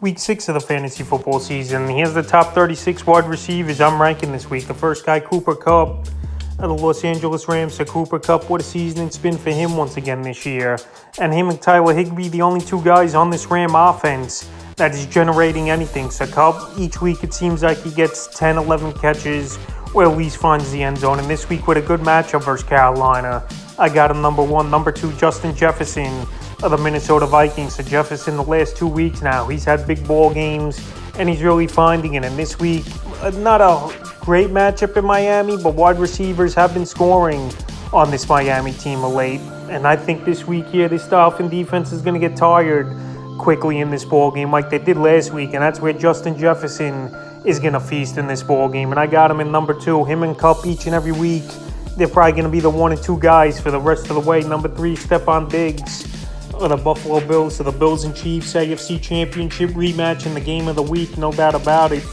Week 6 of the fantasy football season. Here's the top 36 wide receivers I'm ranking this week. The first guy, Cooper Kupp of the Los Angeles Rams. So Cooper Kupp, what a season it's been for him once again this year. And him and Tyler Higbee, the only two guys on this Ram offense that is generating anything. So Kupp, each week it seems like he gets 10, 11 catches or at least finds the end zone. And this week with a good matchup versus Carolina, I got him number 1. Number 2, Justin Jefferson of the Minnesota Vikings. So Jefferson the last 2 weeks now, he's had big ball games and he's really finding it. And this week, not a great matchup in Miami, but wide receivers have been scoring on this Miami team of late. And I think this week here, this Dolphin defense is going to get tired quickly in this ball game like they did last week. And that's where Justin Jefferson is going to feast in this ball game. And I got him in number 2. Him and Kupp each and every week, they're probably going to be the 1 and 2 guys for the rest of the way. Number 3, Stephon Diggs of the Buffalo Bills. So the Bills and Chiefs AFC Championship rematch in the game of the week, no doubt about it,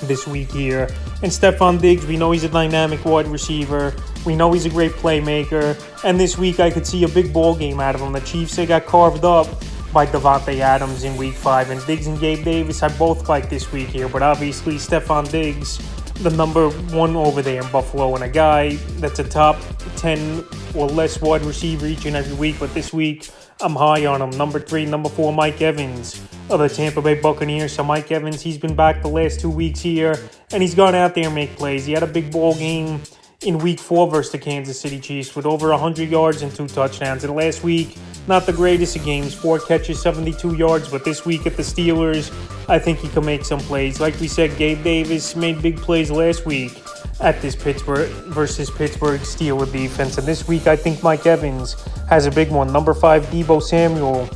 this week here. And Stephon Diggs, we know he's a dynamic wide receiver. We know he's a great playmaker. And this week I could see a big ball game out of him. The Chiefs, they got carved up by Davonte Adams in week 5. And Diggs and Gabe Davis I both like this week here. But obviously Stephon Diggs, the number 1 over there in Buffalo, and a guy that's a top 10 or less wide receiver each and every week. But this week, I'm high on him. Number 3, number 4, Mike Evans of the Tampa Bay Buccaneers. So Mike Evans, he's been back the last 2 weeks here, and he's gone out there and make plays. He had a big ball game in week 4 versus the Kansas City Chiefs with over 100 yards and 2 touchdowns. And last week, not the greatest of games, 4 catches, 72 yards. But this week at the Steelers, I think he can make some plays. Like we said, Gabe Davis made big plays last week at this Pittsburgh Steelers defense. And this week, I think Mike Evans has a big one. Number 5, Debo Samuel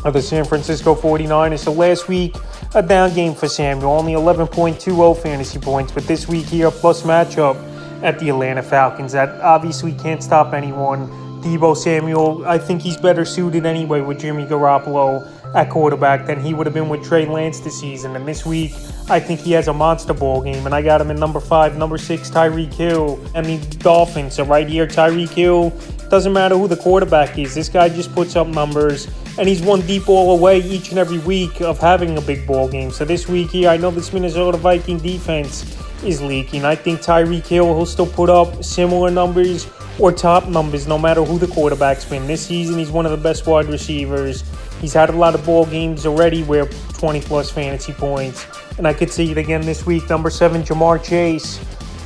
of the San Francisco 49ers. So last week, a down game for Samuel, only 11.20 fantasy points. But this week here, a plus matchup at the Atlanta Falcons. That obviously can't stop anyone. Debo Samuel, I think he's better suited anyway with Jimmy Garoppolo at quarterback than he would have been with Trey Lance this season. And this week, I think he has a monster ball game. And I got him in number 5. Number 6, Tyreek Hill and the Dolphins. So right here, Tyreek Hill, doesn't matter who the quarterback is. This guy just puts up numbers. And he's one deep ball away each and every week of having a big ball game. So this week here, I know this Minnesota Viking defense is leaking. I think Tyreek Hill will still put up similar numbers or top numbers no matter who the quarterback's been. This season, he's one of the best wide receivers. He's had a lot of ball games already where 20-plus fantasy points. And I could see it again this week. Number 7, Jamar Chase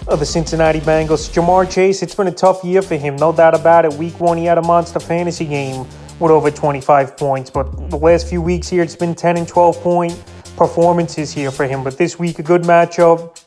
of the Cincinnati Bengals. Jamar Chase, it's been a tough year for him, no doubt about it. Week 1, he had a monster fantasy game with over 25 points. But the last few weeks here, it's been 10 and 12-point performances here for him. But this week, a good matchup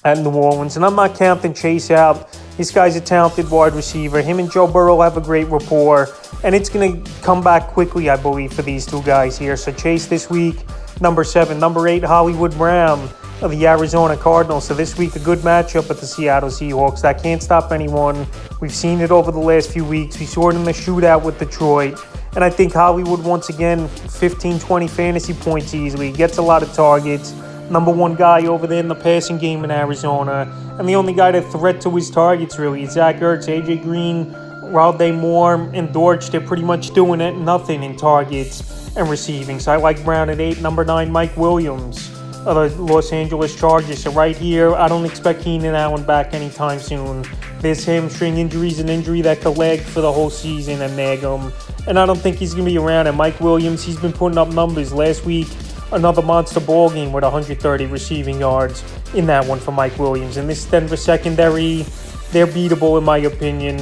at New Orleans. And I'm not counting Chase out. This guy's a talented wide receiver. Him and Joe Burrow have a great rapport. And it's going to come back quickly, I believe, for these two guys here. So Chase this week, number 7. Number 8, Hollywood Brown of the Arizona Cardinals. So this week, a good matchup with the Seattle Seahawks. That can't stop anyone. We've seen it over the last few weeks. We saw it in the shootout with Detroit. And I think Hollywood, once again, 15, 20 fantasy points easily. Gets a lot of targets. Number 1 guy over there in the passing game in Arizona. And the only guy that threat to his targets, really, is Zach Ertz, AJ Green, Rondé Moore, and Dortch. They're pretty much doing it, nothing in targets and receiving. So I like Brown at 8. Number 9, Mike Williams of the Los Angeles Chargers. So right here, I don't expect Keenan Allen back anytime soon. This hamstring injury is an injury that could lag for the whole season and nag him. And I don't think he's going to be around. And Mike Williams, he's been putting up numbers. Last week, another monster ball game with 130 receiving yards in that one for Mike Williams. And this Denver secondary, they're beatable in my opinion.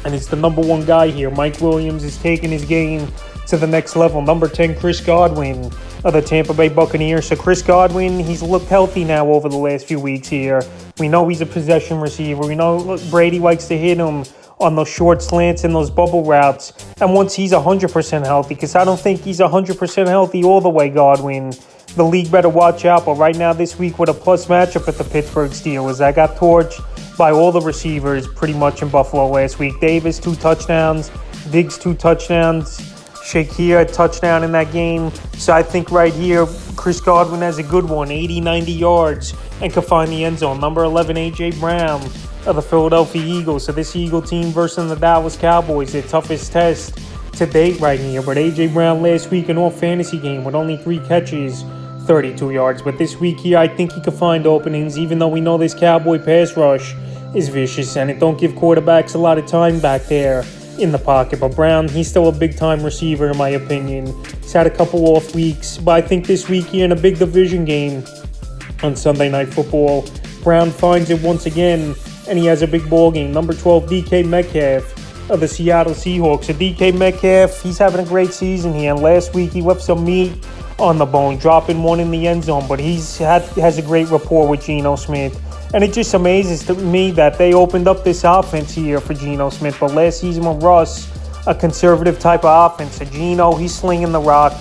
And it's the number 1 guy here. Mike Williams is taking his game to the next level. Number 10, Chris Godwin of the Tampa Bay Buccaneers. So Chris Godwin, he's looked healthy now over the last few weeks here. We know he's a possession receiver. We know Brady likes to hit him on those short slants and those bubble routes. And once he's 100% healthy, because I don't think he's 100% healthy all the way, Godwin, the league better watch out. But right now this week with a plus matchup at the Pittsburgh Steelers, I got torched by all the receivers pretty much in Buffalo last week. Davis, 2 touchdowns. Diggs, 2 touchdowns. Shakir, a touchdown in that game. So I think right here, Chris Godwin has a good one, 80, 90 yards, and can find the end zone. Number 11, A.J. Brown of the Philadelphia Eagles. So this Eagle team versus the Dallas Cowboys, their toughest test to date right here. But A.J. Brown last week in all fantasy game with only 3 catches, 32 yards. But this week here, I think he could find openings, even though we know this Cowboy pass rush is vicious and it don't give quarterbacks a lot of time back there in the pocket. But Brown, he's still a big-time receiver in my opinion. He's had a couple off weeks, but I think this week here in a big division game on Sunday Night Football, Brown finds it once again, and he has a big ball game. Number 12, DK Metcalf of the Seattle Seahawks. So DK Metcalf, he's having a great season here. And last week he left some meat on the bone, dropping one in the end zone. But has a great rapport with Geno Smith. And it just amazes to me that they opened up this offense here for Geno Smith. But last season with Russ, a conservative type of offense. So Geno, he's slinging the rock.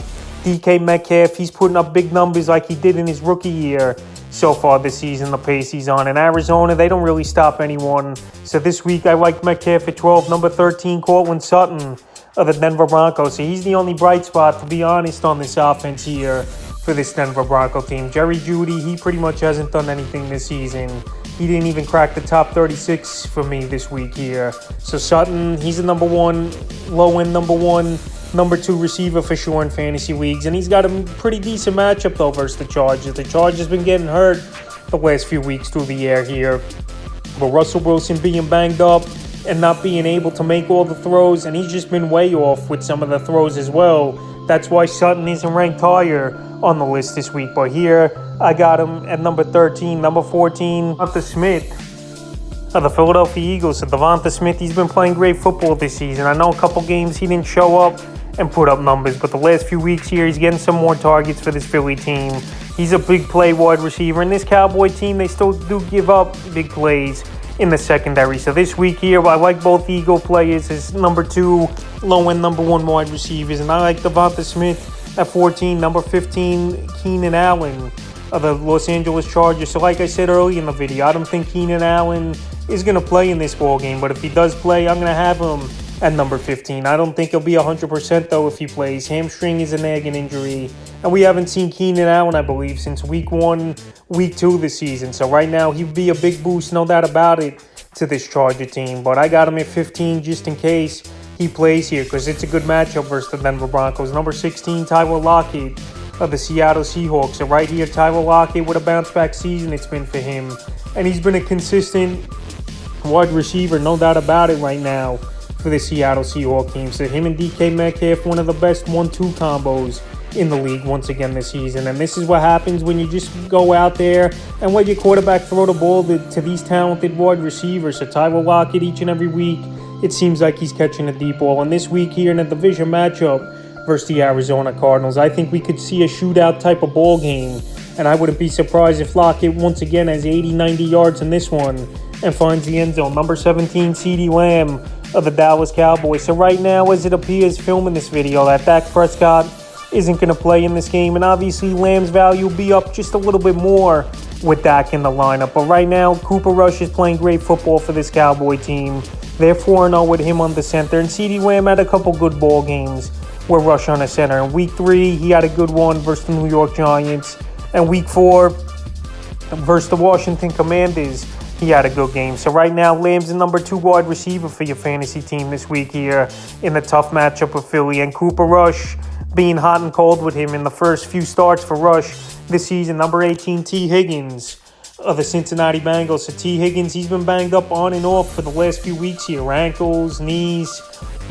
DK Metcalf, he's putting up big numbers like he did in his rookie year. So far this season, the pace he's on. In Arizona, they don't really stop anyone. So this week, I like Metcalf at 12. Number 13, Cortland Sutton of the Denver Broncos. So he's the only bright spot, to be honest, on this offense here for this Denver Bronco team. Jerry Jeudy, he pretty much hasn't done anything this season. He didn't even crack the top 36 for me this week here. So Sutton, he's a number 1, low-end number 1. Number 2 receiver for sure in fantasy leagues. And he's got a pretty decent matchup, though, versus the Chargers. The Chargers been getting hurt the last few weeks through the air here. But Russell Wilson being banged up and not being able to make all the throws. And he's just been way off with some of the throws as well. That's why Sutton isn't ranked higher on the list this week. But here, I got him at number 13. Number 14, Devonta Smith of the Philadelphia Eagles. So Devonta Smith, he's been playing great football this season. I know a couple games he didn't show up and put up numbers, but the last few weeks here, he's getting some more targets for this Philly team. He's a big play wide receiver, and this Cowboy team, they still do give up big plays in the secondary. So this week here, I like both Eagle players as number 2, low-end number 1 wide receivers, and I like Devonta Smith at 14. Number 15, Keenan Allen of the Los Angeles Chargers. So like I said earlier in the video, I don't think Keenan Allen is going to play in this ball game, but if he does play, I'm going to have him at number 15. I don't think he'll be 100% though if he plays. Hamstring is a nagging injury, and we haven't seen Keenan Allen, I believe, since week 1, week 2 this season. So right now, he'd be a big boost, no doubt about it, to this Charger team. But I got him at 15 just in case he plays here, because it's a good matchup versus the Denver Broncos. Number 16, Tyler Lockett of the Seattle Seahawks. So right here, Tyler Lockett with a bounce-back season it's been for him. And he's been a consistent wide receiver, no doubt about it right now, for the Seattle Seahawks team. So him and DK Metcalf, one of the best 1-2 combos in the league once again this season. And this is what happens when you just go out there and let your quarterback throw the ball to these talented wide receivers. So Tyler Lockett, each and every week, it seems like he's catching a deep ball. And this week here in a division matchup versus the Arizona Cardinals, I think we could see a shootout type of ball game. And I wouldn't be surprised if Lockett once again has 80, 90 yards in this one and finds the end zone. Number 17, CeeDee Lamb of the Dallas Cowboys. So right now, as it appears filming this video, that Dak Prescott isn't going to play in this game. And obviously, Lamb's value will be up just a little bit more with Dak in the lineup. But right now, Cooper Rush is playing great football for this Cowboy team. They're 4-0 with him on the center. And CeeDee Lamb had a couple good ball games with Rush on the center. In Week 3, he had a good one versus the New York Giants. And Week 4, versus the Washington Commanders, he had a good game. So right now, Lamb's the number 2 wide receiver for your fantasy team this week here in the tough matchup with Philly. And Cooper Rush being hot and cold with him in the first few starts for Rush this season. Number 18, T. Higgins of the Cincinnati Bengals. So T. Higgins, he's been banged up on and off for the last few weeks here. Ankles, knees,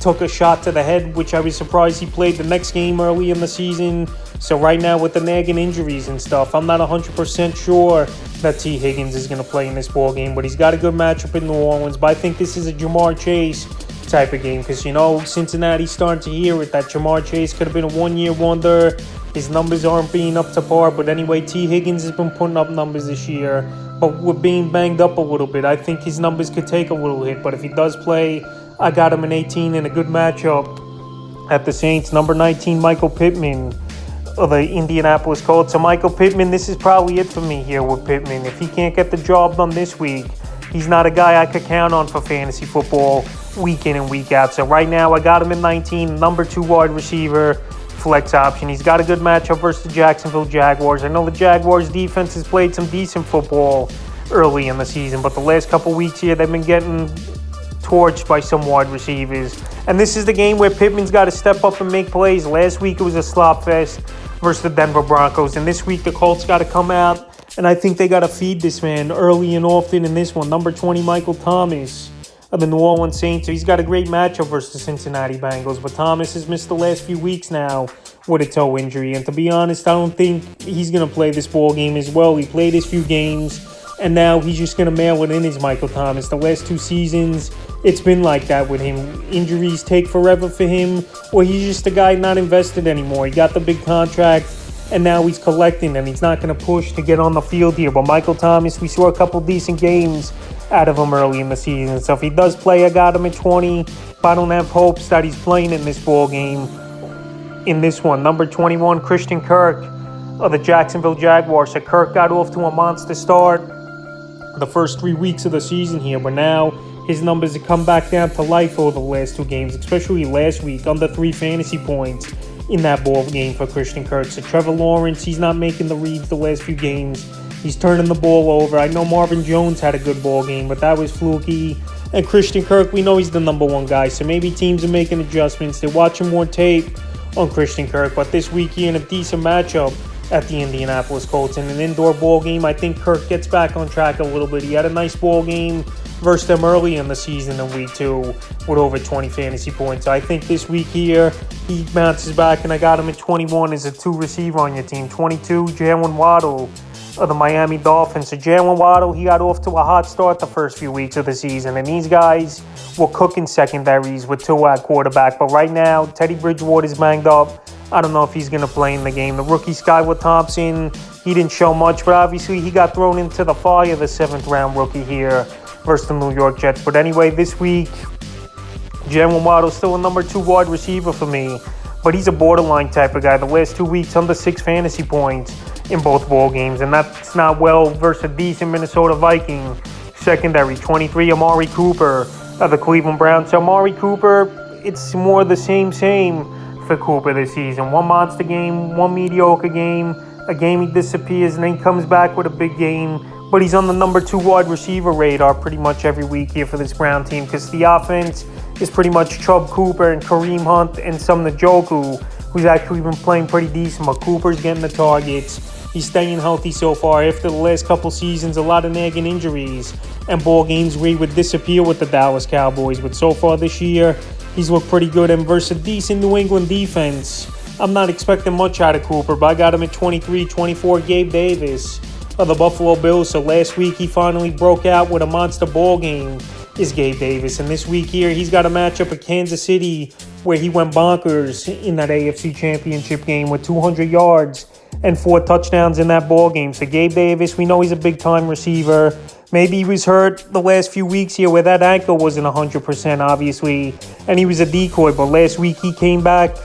took a shot to the head, which I was surprised he played the next game early in the season. So right now with the nagging injuries and stuff, I'm not 100% sure that T. Higgins is going to play in this ball game, but he's got a good matchup in New Orleans. But I think this is a Jamar Chase type of game because, you know, Cincinnati's starting to hear it that Jamar Chase could have been a one-year wonder. His numbers aren't being up to par, but anyway, T. Higgins has been putting up numbers this year, but with being banged up a little bit, I think his numbers could take a little hit. But if he does play, I got him in 18 in a good matchup at the Saints. Number 19, Michael Pittman of the Indianapolis Colts. So Michael Pittman, this is probably it for me here with Pittman. If he can't get the job done this week, he's not a guy I could count on for fantasy football week in and week out. So right now I got him in 19, number 2 wide receiver, flex option. He's got a good matchup versus the Jacksonville Jaguars. I know the Jaguars defense has played some decent football early in the season, but the last couple weeks here they've been getting torched by some wide receivers. And this is the game where Pittman's got to step up and make plays. Last week it was a slop fest versus the Denver Broncos. And this week the Colts got to come out, and I think they got to feed this man early and often in this one. Number 20, Michael Thomas of the New Orleans Saints. So he's got a great matchup versus the Cincinnati Bengals. But Thomas has missed the last few weeks now with a toe injury. And to be honest, I don't think he's going to play this ball game as well. He played his few games, and now he's just going to mail it in as Michael Thomas. The last 2 seasons, it's been like that with him. Injuries take forever for him, or he's just a guy not invested anymore. He got the big contract, and now he's collecting, and he's not going to push to get on the field here. But Michael Thomas, we saw a couple decent games out of him early in the season. So if he does play, I got him at 20. But I don't have hopes that he's playing in this ball game. In this one, number 21, Christian Kirk of the Jacksonville Jaguars. So Kirk got off to a monster start the first 3 weeks of the season here, but now his numbers have come back down to life over the last 2 games, especially last week, under 3 fantasy points in that ball game for Christian Kirk. So Trevor Lawrence, he's not making the reads the last few games. He's turning the ball over. I know Marvin Jones had a good ball game, but that was fluky. And Christian Kirk, we know he's the number 1 guy, so maybe teams are making adjustments. They're watching more tape on Christian Kirk, but this week he in a decent matchup at the Indianapolis Colts. In an indoor ball game, I think Kirk gets back on track a little bit. He had a nice ball game versus them early in the season in week 2 with over 20 fantasy points. I think this week here, he bounces back, and I got him at 21 as a 2 receiver on your team. 22, Jalen Waddle of the Miami Dolphins. So Jalen Waddle, he got off to a hot start the first few weeks of the season, and these guys were cooking secondaries with Tua at quarterback. But right now, Teddy Bridgewater's banged up. I don't know if he's going to play in the game. The rookie Skylar Thompson, he didn't show much, but obviously he got thrown into the fire, the 7th-round rookie here versus the New York Jets. But anyway, this week, Jalen Waddle's still a number 2 wide receiver for me, but he's a borderline type of guy. The last 2 weeks, under 6 fantasy points in both ball games, and that's not well versus a decent Minnesota Viking secondary. 23, Amari Cooper of the Cleveland Browns. So Amari Cooper, it's more the same for Cooper this season. 1 monster game, 1 mediocre game, a game he disappears, and then he comes back with a big game. But he's on the number 2 wide receiver radar pretty much every week here for this Brown team, because the offense is pretty much Chubb, Cooper, and Kareem Hunt, and some Njoku, who's actually been playing pretty decent. But Cooper's getting the targets. He's staying healthy so far. After the last couple seasons, a lot of nagging injuries and ball games where he would disappear with the Dallas Cowboys. But so far this year, he's looked pretty good. And versus a decent New England defense, I'm not expecting much out of Cooper, but I got him at 23. 24, Gabe Davis of the Buffalo Bills. So last week, he finally broke out with a monster ball game, is Gabe Davis. And this week here, he's got a matchup at Kansas City where he went bonkers in that AFC Championship game with 200 yards and 4 touchdowns in that ball game. So Gabe Davis, we know he's a big-time receiver. Maybe he was hurt the last few weeks here where that ankle wasn't 100%, obviously, and he was a decoy. But last week he came back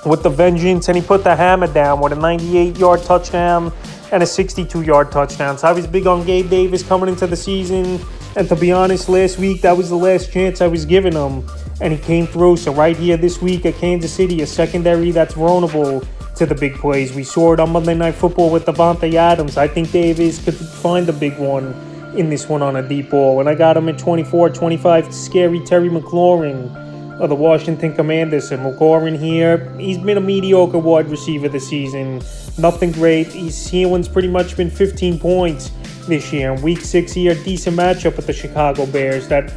with the vengeance, and he put the hammer down with a 98-yard touchdown and a 62-yard touchdown. So I was big on Gabe Davis coming into the season, and to be honest, last week that was the last chance I was giving him, and he came through. So right here this week at Kansas City, a secondary that's vulnerable to the big plays. We saw it on Monday Night Football with Davonte Adams. I think Davis could find a big one in this one on a deep ball. And I got him at 24. 25, scary Terry McLaurin of the Washington Commanders. And McLaurin here, he's been a mediocre wide receiver this season. Nothing great. His ceiling's pretty much been 15 points this year. In Week 6 here, decent matchup with the Chicago Bears. That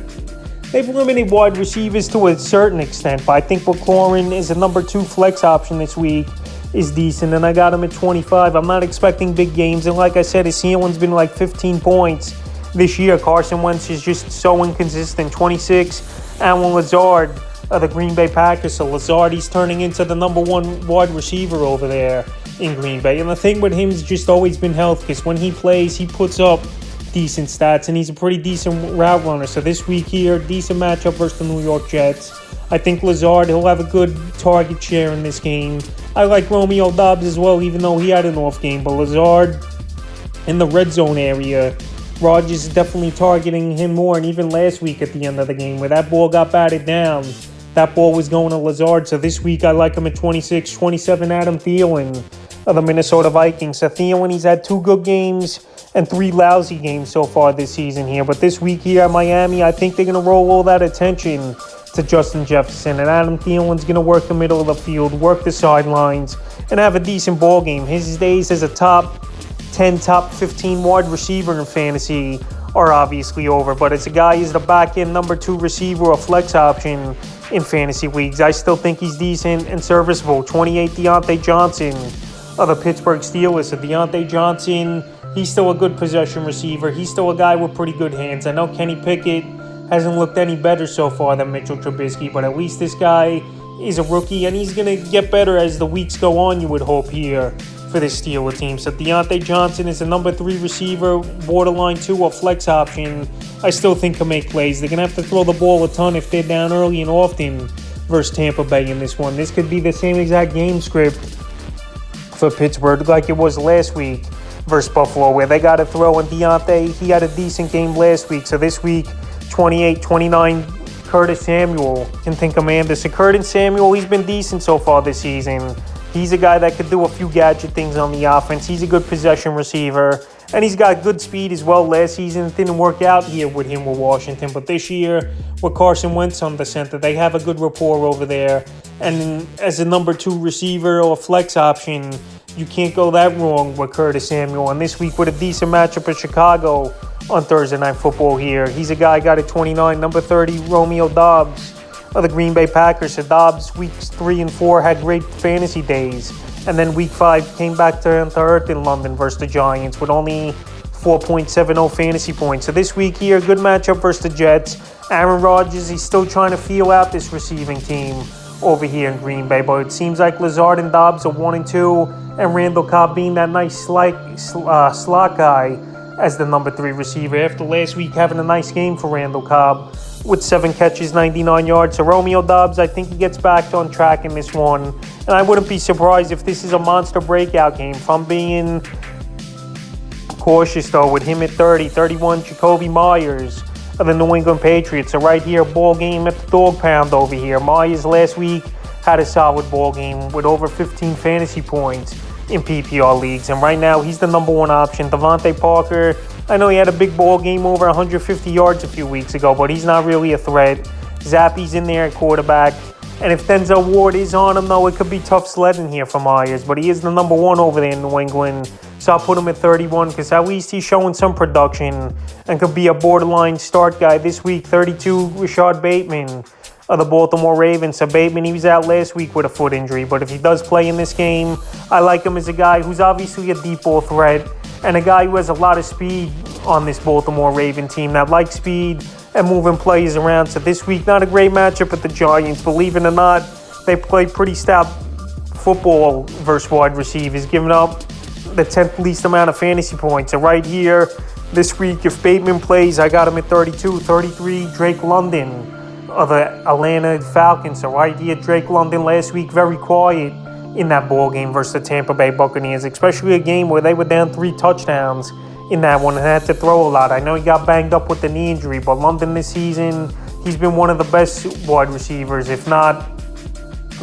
they've limited wide receivers to a certain extent, but I think McLaurin is a number 2 flex option this week, is decent, and I got him at 25. I'm not expecting big games, and like I said, his ceiling's been like 15 points this year. Carson Wentz is just so inconsistent. 26, Alan Lazard of the Green Bay Packers. So Lazard, he's turning into the number 1 wide receiver over there in Green Bay. And the thing with him has just always been health, because when he plays, he puts up decent stats, and he's a pretty decent route runner. So this week here, decent matchup versus the New York Jets. I think Lazard, he'll have a good target share in this game. I like Romeo Dobbs as well, even though he had an off game. But Lazard in the red zone area, Rodgers is definitely targeting him more. And even last week at the end of the game, where that ball got batted down, that ball was going to Lazard. So this week, I like him at 26. 27, Adam Thielen of the Minnesota Vikings. So Thielen, he's had 2 good games, and 3 lousy games so far this season here. But this week here at Miami, I think they're going to roll all that attention to Justin Jefferson, and Adam Thielen's going to work the middle of the field, work the sidelines, and have a decent ball game. His days as a top 10, top 15 wide receiver in fantasy are obviously over, but as a guy who's the back-end number 2 receiver or flex option in fantasy leagues, I still think he's decent and serviceable. 28, Deontay Johnson of the Pittsburgh Steelers. So Deontay Johnson, he's still a good possession receiver. He's still a guy with pretty good hands. I know Kenny Pickett hasn't looked any better so far than Mitchell Trubisky, but at least this guy is a rookie, and he's going to get better as the weeks go on, you would hope, here for this Steelers team. So Deontay Johnson is a number 3 receiver, borderline 2 or flex option. I still think can make plays. They're going to have to throw the ball a ton if they're down early and often versus Tampa Bay in this one. This could be the same exact game script for Pittsburgh like it was last week versus Buffalo, where they got to throw, and Deontay, he had a decent game last week. So this week, 28, 29, Curtis Samuel can think Amanda. So Curtis Samuel, he's been decent so far this season. He's a guy that could do a few gadget things on the offense. He's a good possession receiver, and he's got good speed as well. Last season, it didn't work out here with him with Washington, but this year, with Carson Wentz on the center, they have a good rapport over there. And as a number 2 receiver or flex option, you can't go that wrong with Curtis Samuel. And this week with a decent matchup in Chicago on Thursday Night Football here, he's a guy got at 29, number 30, Romeo Dobbs of the Green Bay Packers. So Dobbs, weeks 3 and 4, had great fantasy days. And then week 5 came back to earth in London versus the Giants with only 4.70 fantasy points. So this week here, good matchup versus the Jets. Aaron Rodgers, he's still trying to feel out this receiving team over here in Green Bay. But it seems like Lazard and Dobbs are 1 and 2, and Randall Cobb being that nice slot guy as the number 3 receiver. After last week having a nice game for Randall Cobb with 7 catches, 99 yards. So Romeo Dobbs, I think he gets back on track in this one. And I wouldn't be surprised if this is a monster breakout game. If I'm being cautious, though, with him at 30, 31, Jacoby Myers of the New England Patriots. So right here, ball game at the dog pound over here. Myers last week had a solid ball game with over 15 fantasy points in PPR leagues. And right now, he's the number 1 option. Devonta Parker, I know he had a big ball game over 150 yards a few weeks ago, but he's not really a threat. Zappy's in there at quarterback. And if Denzel Ward is on him, though, it could be tough sledding here for Myers. But he is the number 1 over there in New England. So I'll put him at 31 because at least he's showing some production and could be a borderline start guy this week. 32, Rashad Bateman of the Baltimore Ravens. So Bateman, he was out last week with a foot injury. But if he does play in this game, I like him as a guy who's obviously a deep ball threat and a guy who has a lot of speed on this Baltimore Raven team that likes speed and moving plays around. So this week, not a great matchup at the Giants. Believe it or not, they play pretty stout football versus wide receivers, giving up the 10th least amount of fantasy points. So right here, this week, if Bateman plays, I got him at 32. 33, Drake London of the Atlanta Falcons. So right here, Drake London last week, very quiet in that ball game versus the Tampa Bay Buccaneers, especially a game where they were down 3 touchdowns in that one and had to throw a lot. I know he got banged up with the knee injury, but London this season, he's been one of the best wide receivers, if not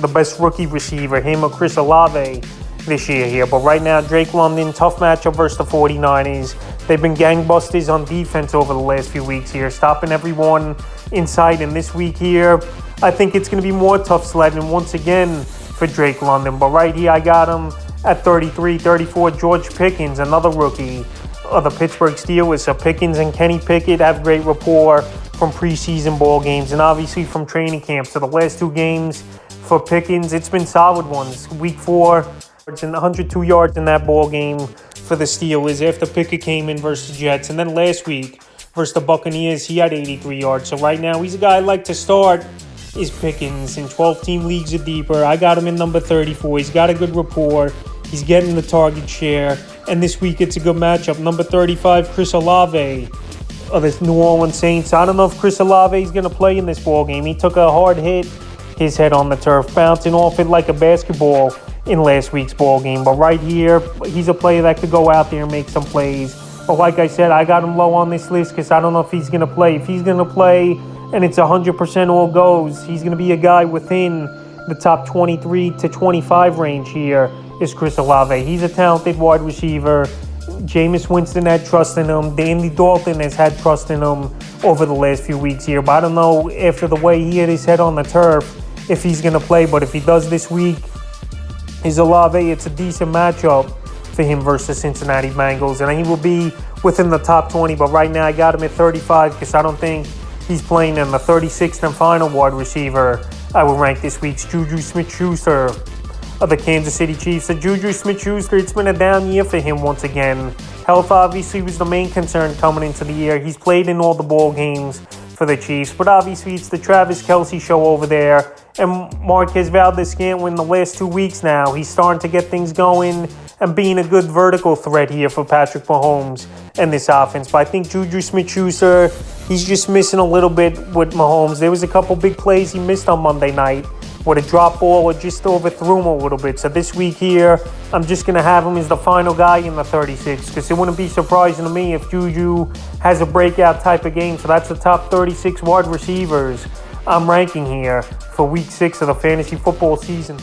the best rookie receiver, him or Chris Olave this year here. But right now, Drake London, tough matchup versus the 49ers. They've been gangbusters on defense over the last few weeks here, stopping everyone inside. And this week here, I think it's going to be more tough sledding once again for Drake London. But right here, I got him at 33. 34, George Pickens, another rookie of the Pittsburgh Steelers. So Pickens and Kenny Pickett have great rapport from preseason ball games and obviously from training camp. So the last 2 games for Pickens, it's been solid ones. Week 4, and 102 yards in that ball game for the Steelers after Pickett came in versus the Jets. And then last week versus the Buccaneers, he had 83 yards. So right now, he's a guy I like to start is Pickens in 12-team leagues or deeper. I got him in number 34. He's got a good rapport. He's getting the target share. And this week, it's a good matchup. Number 35, Chris Olave of the New Orleans Saints. I don't know if Chris Olave is going to play in this ball game. He took a hard hit, his head on the turf, bouncing off it like a basketball in last week's ball game. But right here, he's a player that could go out there and make some plays. But like I said, I got him low on this list because I don't know if he's going to play. If he's going to play and it's 100% all goes, he's going to be a guy within the top 23 to 25 range here is Chris Olave. He's a talented wide receiver. Jameis Winston had trust in him. Andy Dalton has had trust in him over the last few weeks here. But I don't know, after the way he hit his head on the turf, if he's going to play. But if he does this week, is Olave, it's a decent matchup for him versus Cincinnati Bengals. And he will be within the top 20. But right now, I got him at 35 because I don't think he's playing in the 36th and final wide receiver I will rank this week's Juju Smith-Schuster of the Kansas City Chiefs. So Juju Smith-Schuster, it's been a down year for him once again. Health obviously was the main concern coming into the year. He's played in all the ball games for the Chiefs, but obviously it's the Travis Kelce show over there. And Marquez Valdes-Scantling the last 2 weeks now, he's starting to get things going and being a good vertical threat here for Patrick Mahomes and this offense. But I think Juju Smith-Schuster, he's just missing a little bit with Mahomes. There was a couple big plays he missed on Monday night with a drop ball or just overthrew him a little bit. So this week here, I'm just going to have him as the final guy in the 36 because it wouldn't be surprising to me if Juju has a breakout type of game. So that's the top 36 wide receivers I'm ranking here for week 6 of the fantasy football season.